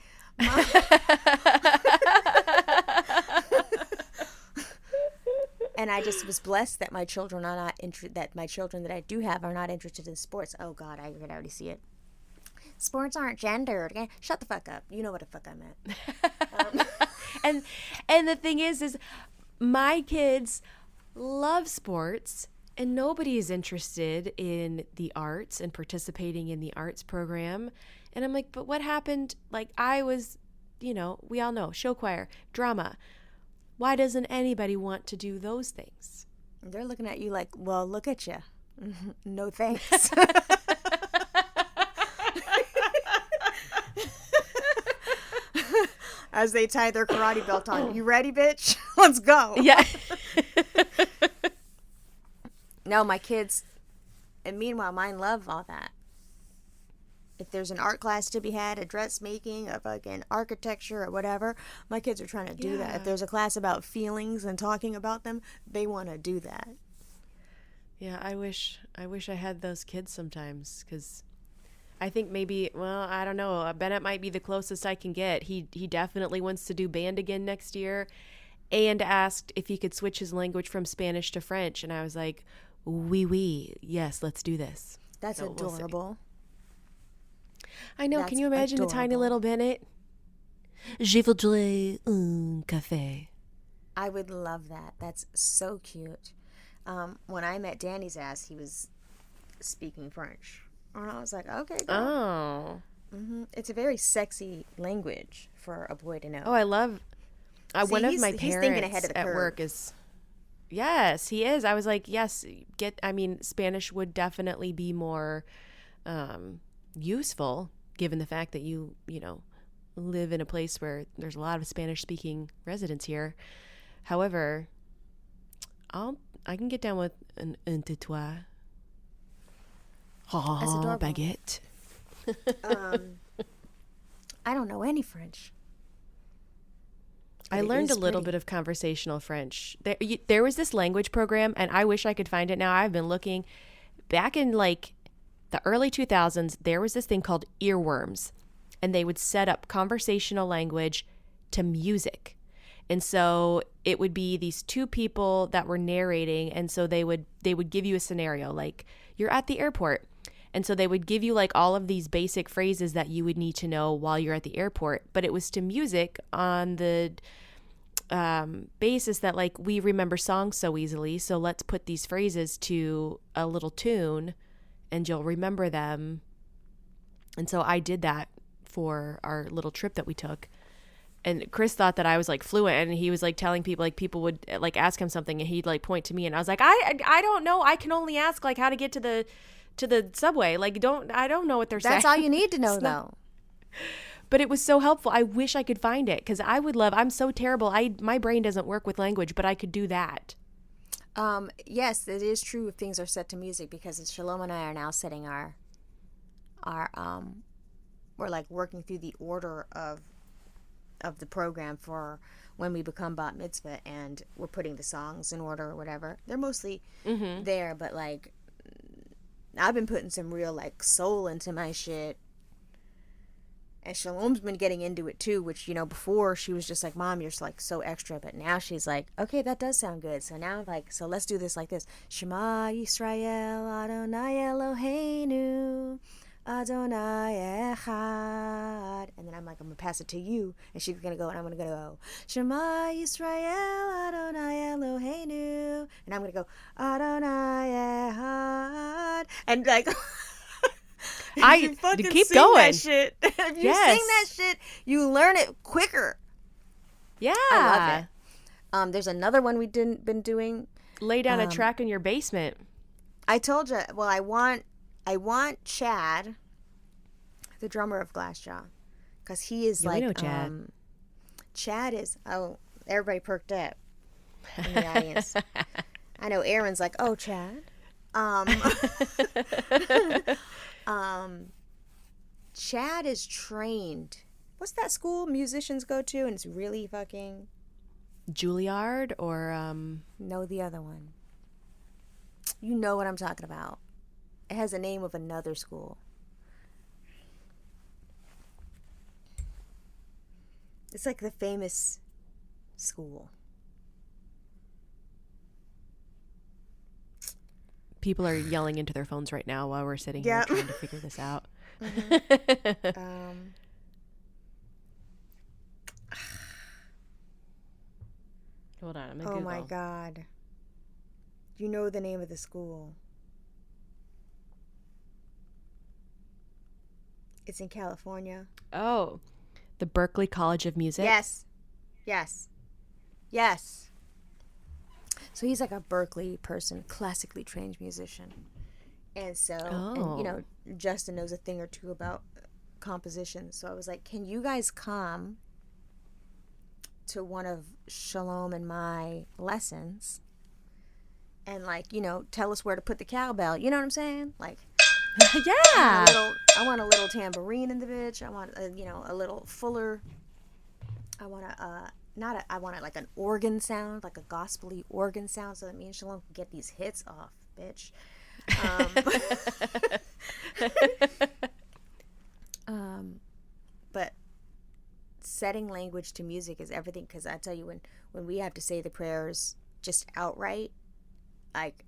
And I just was blessed that my children are not that my children that I do have are not interested in sports. Oh God, I could already see it. Sports aren't gendered. Shut the fuck up. You know what the fuck I And meant. the thing is my kids love sports, and nobody is interested in the arts and participating in the arts program. And I'm like, but what happened? Like, I was, we all know, show choir, drama. Why doesn't anybody want to do those things? They're looking at you like, well, look at you. No thanks. As they tie their karate belt on. You ready, bitch? Let's go. Yeah. No, my kids, and meanwhile, mine love all that. If there's an art class to be had, a dressmaking, a fucking architecture or whatever, my kids are trying to do that. If there's a class about feelings and talking about them, they want to do that. Yeah, I wish I had those kids sometimes, because I think maybe, well, I don't know, Bennett might be the closest I can get. He definitely wants to do band again next year, and asked if he could switch his language from Spanish to French, and I was like, oui, yes, let's do this. That's so adorable. We'll I know. That's can you imagine adorable. the tiny little Bennett? Je voudrais un café. I would love that. That's so cute. When I met Danny's ass, he was speaking French. And I was like, okay, girl. Oh. Mm-hmm. It's a very sexy language for a boy to know. Oh, I love... one of my he's parents thinking ahead of the at curve. work is... Yes, he is. I was like, yes, Spanish would definitely be more useful, given the fact that you live in a place where there's a lot of Spanish-speaking residents here. However, I can get down with un tutoir. That's adorable. Baguette. I don't know any French. I learned a little bit of conversational French. There was this language program, and I wish I could find it now. I've been looking. Back in like the early 2000s, there was this thing called earworms, and they would set up conversational language to music. And so it would be these two people that were narrating, and so they would give you a scenario, like you're at the airport. And so they would give you like all of these basic phrases that you would need to know while you're at the airport, but it was to music on the basis that like we remember songs so easily. So let's put these phrases to a little tune and you'll remember them. And so I did that for our little trip that we took. And Chris thought that I was like fluent, and he was like telling people, like people would like ask him something and he'd like point to me, and I was like, I don't know. I can only ask like how to get to the subway. Like I don't know what they're saying. That's all you need to know though. But it was so helpful. I wish I could find it, because I would love, I'm so terrible. My brain doesn't work with language, but I could do that. Yes, it is true if things are set to music, because Shalom and I are now setting our we're like working through the order of the program for when we become bat mitzvah, and we're putting the songs in order or whatever. They're mostly there, but like I've been putting some real like soul into my shit. And Shalom's been getting into it too, which, before she was just like, Mom, you're like so extra. But now she's like, okay, that does sound good. So now I'm like, so let's do this like this. Shema Yisrael Adonai Eloheinu Adonai Echad. And then I'm like, I'm going to pass it to you. And she's going to go, and I'm going to go, Shema Yisrael Adonai Eloheinu. And I'm going to go, Adonai Echad. And like... I keep going. That shit. If you sing that shit, you learn it quicker. Yeah, I love it. There's another one we been doing. Lay down a track in your basement. I told you. Well, I want Chad, the drummer of Glassjaw, because he is like. We know Chad. Chad is. Oh, everybody perked up in the audience. I know Aaron's like, oh, Chad. Chad is trained. What's that school musicians go to, and it's really fucking... Juilliard or... No, the other one. You know what I'm talking about. It has a name of another school. It's like the famous school. People are yelling into their phones right now while we're sitting here trying to figure this out. Hold on, I'm gonna Google. Oh my God. You know the name of the school. It's in California. Oh, the Berklee College of Music? Yes. So he's like a Berklee person, classically trained musician. And so, and, you know, Justin knows a thing or two about composition. So I was like, can you guys come to one of Shalom and my lessons and, like, you know, tell us where to put the cowbell? You know what I'm saying? Like, yeah. I want a little tambourine in the bitch. I want, you know, a little fuller. I want I want it like an organ sound, like a gospel-y organ sound, so that me and Shalom can get these hits off, bitch. But setting language to music is everything, because I tell you, when we have to say the prayers just outright, like,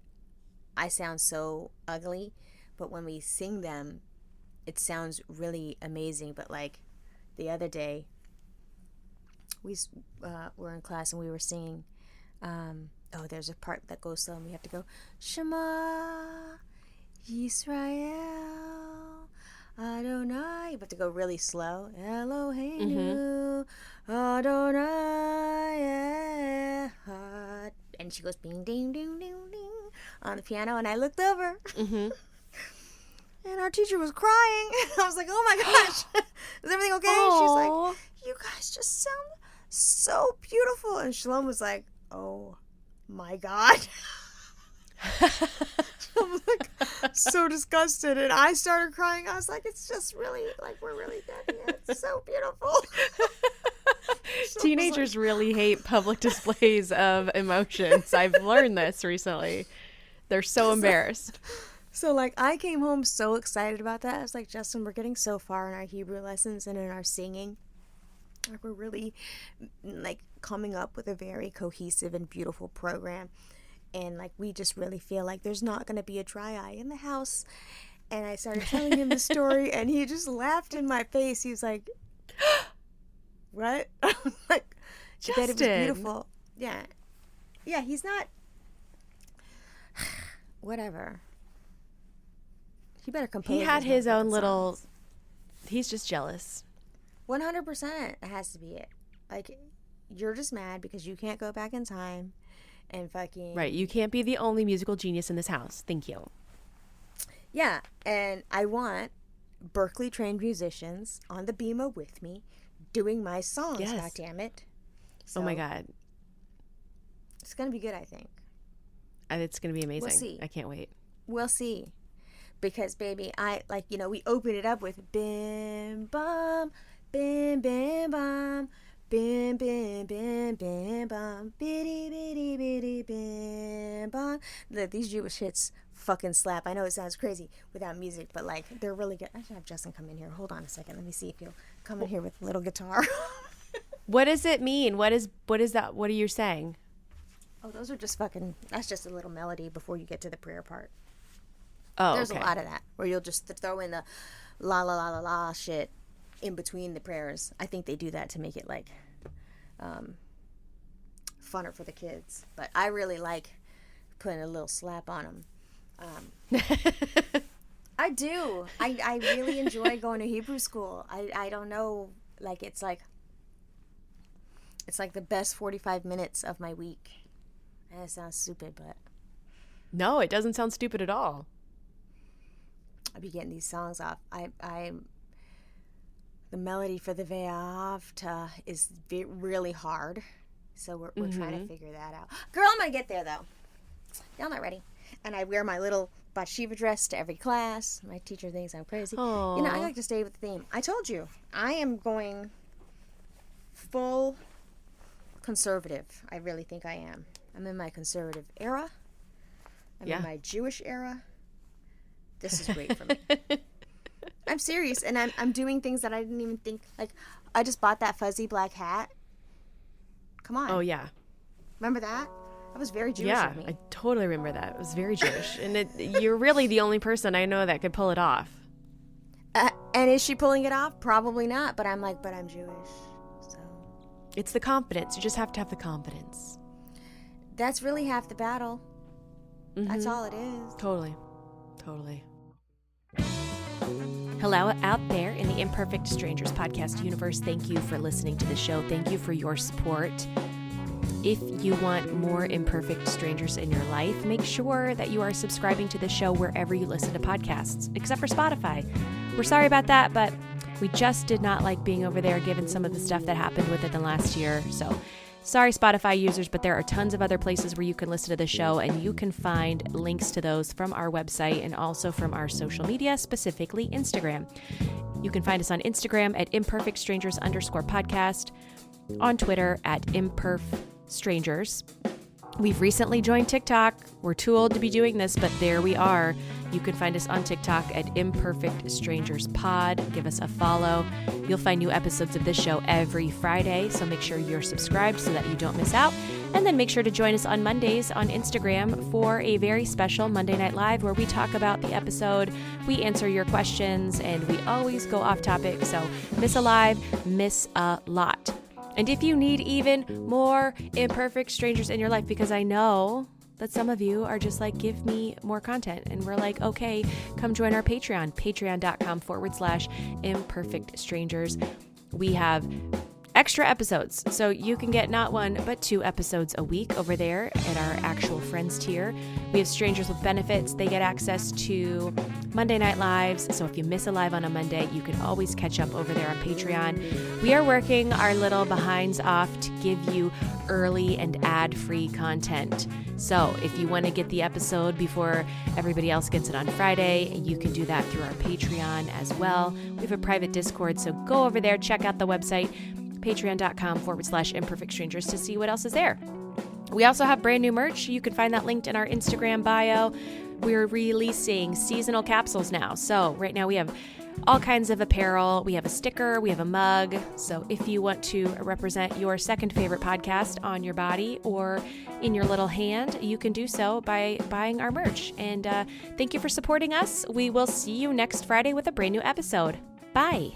I sound so ugly, but when we sing them, it sounds really amazing. But like the other day, we were in class and we were singing. There's a part that goes slow and we have to go Shema Yisrael Adonai. You have to go really slow. Eloheinu Adonai Echad. And she goes bing ding ding ding ding on the piano, and I looked over. And our teacher was crying. I was like, oh my gosh, is everything okay? Aww. She's like, you guys just sound so beautiful. And Shalom was like, oh my God. I was like, so disgusted. And I started crying. I was like, it's just really, like, we're really getting it. It's so beautiful. Teenagers really hate public displays of emotions. I've learned this recently. They're so embarrassed. So, like, I came home so excited about that. I was like, Justin, we're getting so far in our Hebrew lessons and in our singing. Like, we're really, like, coming up with a very cohesive and beautiful program. And, like, we just really feel like there's not going to be a dry eye in the house. And I started telling him the story, and he just laughed in my face. He was like, what? Like, I bet it was beautiful. Yeah. Yeah, he's not, whatever. He better compose. He had his own little songs. He's just jealous. 100%. It has to be it. Like, you're just mad because you can't go back in time and fucking... Right. You can't be the only musical genius in this house. Thank you. Yeah. And I want Berklee trained musicians on the bima with me doing my songs. Yes. God damn it. So, oh my God. It's going to be good, I think. It's going to be amazing. We'll see. I can't wait. We'll see. Because, baby, we open it up with bim, bum, bim, bim, bum, bim, bim, bim, bim, bum, bitty, bitty, bitty, bim, bum. These Jewish hits fucking slap. I know it sounds crazy without music, but, like, they're really good. I should have Justin come in here. Hold on a second. Let me see if he'll come in here with a little guitar. What does it mean? What is that? What are you saying? Oh, those are just that's just a little melody before you get to the prayer part. Oh, there's okay. a lot of that where you'll just throw in the la la la la la shit in between the prayers. I think they do that to make it like funner for the kids. But I really like putting a little slap on them. I do. I really enjoy going to Hebrew school. I don't know, like it's like the best 45 minutes of my week. And it sounds stupid, but no, it doesn't sound stupid at all. I'll be getting these songs off. The melody for the Ve'ahavta is really hard, so we're trying to figure that out. Girl, I'm gonna get there though. Y'all not ready. And I wear my little Bat Shiva dress to every class. My teacher thinks I'm crazy. Aww. You know, I like to stay with the theme. I told you, I am going full conservative. I really think I am. I'm in my conservative era. I'm in my Jewish era. This is great for me. I'm serious, and I'm doing things that I didn't even think, like, I just bought that fuzzy black hat. Come on. Oh, yeah. Remember that? That was very Jewish of me. I totally remember that. It was very Jewish. And you're really the only person I know that could pull it off. And is she pulling it off? Probably not. But I'm like, but I'm Jewish. So it's the confidence. You just have to have the confidence. That's really half the battle. Mm-hmm. That's all it is. Totally. Hello out there in the Imperfect Strangers podcast universe. Thank you for listening to the show. Thank you for your support. If you want more imperfect strangers in your life, make sure that you are subscribing to the show wherever you listen to podcasts, except for Spotify. We're sorry about that, but we just did not like being over there given some of the stuff that happened with it the last year. So sorry, Spotify users, but there are tons of other places where you can listen to the show, and you can find links to those from our website and also from our social media, specifically Instagram. You can find us on Instagram at imperfectstrangers_podcast, on Twitter at imperfstrangers. We've recently joined TikTok. We're too old to be doing this, but there we are. You can find us on TikTok at Imperfect Strangers Pod. Give us a follow. You'll find new episodes of this show every Friday, so make sure you're subscribed so that you don't miss out. And then make sure to join us on Mondays on Instagram for a very special Monday Night Live where we talk about the episode, we answer your questions, and we always go off topic. So miss a live, miss a lot. And if you need even more imperfect strangers in your life, because I know that some of you are just like, give me more content. And we're like, okay, come join our Patreon, patreon.com/imperfect strangers. We have extra episodes, so you can get not one, but 2 episodes a week over there at our actual friends tier. We have strangers with benefits. They get access to Monday Night Lives. So if you miss a live on a Monday, you can always catch up over there on Patreon. We are working our little behinds off to give you early and ad-free content. So if you want to get the episode before everybody else gets it on Friday, you can do that through our Patreon as well. We have a private Discord, so go over there, check out the website, patreon.com/imperfect strangers, to see what else is there. We also have brand new merch. You can find that linked in our Instagram bio. We're releasing seasonal capsules now. So right now we have all kinds of apparel. We have a sticker, we have a mug. So if you want to represent your second favorite podcast on your body or in your little hand, you can do so by buying our merch. And thank you for supporting us. We will see you next Friday with a brand new episode. Bye.